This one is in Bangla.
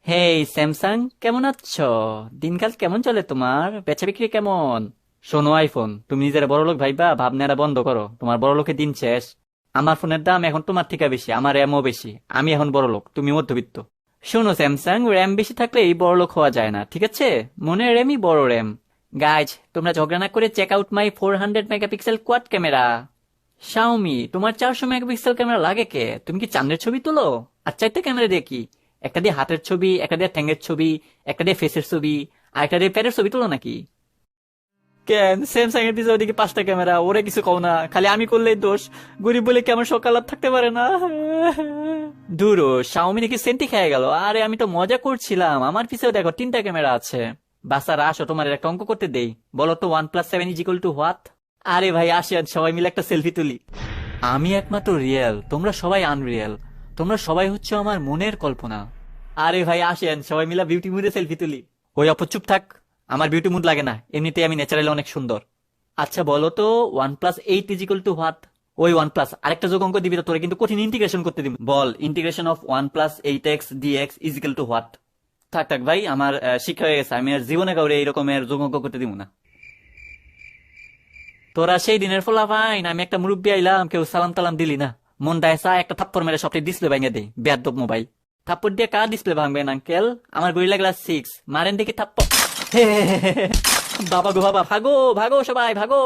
হেই স্যামসাং, কেমন আছো? দিনকাল কেমন চলে তোমার? বেচা বিক্রি কেমন? শোনো আইফোন, তুমি নিজের বড়লোক ভাইবা ভাবনাটা বন্ধ করো। তোমার বড়লোকের দিন শেষ। আমার ফোনের দাম এখন তোমার থেকে বেশি, আমার র্যামও বেশি। আমি এখন বড়লোক, তুমি মধ্যবিত্ত। শোনো স্যামসাং, র্যাম বেশি থাকলে এই বড়লোক হওয়া যায় না, ঠিক আছে? মনের র্যামই বড় র্যাম। গাইজ, তোমরা ঝগড়া না করে check out my 400 megapixel quad camera. Xiaomi, তোমার 400 মেগাপিক্সেল ক্যামেরা লাগে কে? তুমি কি চাঁদের ছবি তুলো? আর চারটে ক্যামেরা দিয়ে কি? একটা দিয়ে হাতের ছবি, একটা দিয়ে ঠ্যাঙ্গের ছবি, একটা দিয়ে ফেসের ছবি, আর একটা দিয়ে প্যারের ছবি তুলো নাকি? কেন স্যামসাং এর দিছে ওদিকে 5টা ক্যামেরা, ওরে কিছু কও না, খালি আমি করলেই দোষ। গরিব বলে কি আমার সকাল আর থাকতে পারে না? দূরো, শাওমি নাকি সেন্টি খেয়ে গেল। আরে আমি তো মজা করছিলাম, আমার পিছেও দেখো 3টা ক্যামেরা আছে। বাসারা আসো, তোমার একটা অঙ্ক করতে দেই। বলো তো 1+7 = হোয়াট? আরে ভাই আসেন, সবাই মিলে একটা সেলফি তুলি। আমি একমাত্র রিয়েল, তোমরা সবাই আনরিয়েল। তোমরা সবাই হচ্ছে আমার মনের কল্পনা। আরে ভাই আসেন, সবাই মিলে বিউটি মুডে সেলফি তুলি। ওই চুপ থাক। আমার বিউটি মুড লাগে না, এমনিতেই আমি ন্যাচারালি অনেক সুন্দর। আচ্ছা বলো তো 1+8 = হোয়াট? ওই ওয়ান প্লাস, আরেকটা যোগ অঙ্ক দিবি তো তোরা কিন্তু কঠিন ইন্টিগ্রেশন করতে দিবি। বল, integration of 1+8x dx = what? থাক থাক ভাই, আমার শিক্ষা হয়ে গেছে, আমি আর জীবনে কাউরে এই রকমের যোগ অঙ্ক করতে দিব না। তোরা সেই দিনের ফলাফাইন, আমি একটা মুরব্বী আইলাম, কেউ সালাম টালাম দিলি না। মন দায়সা একটা থাপ্পড় মেরে সবটি ডিসপ্লে ভেঙে দেই, বেয়াদব মোবাইল। থাপ্পড় দিয়ে কার ডিসপ্লে ভাঙবেন আঙ্কেল? আমার গরিলা গ্লাস 6, মারেন দেখি থাপ্পড়। বাবা গো বাবা, ভাগো ভাগো সবাই ভাগো।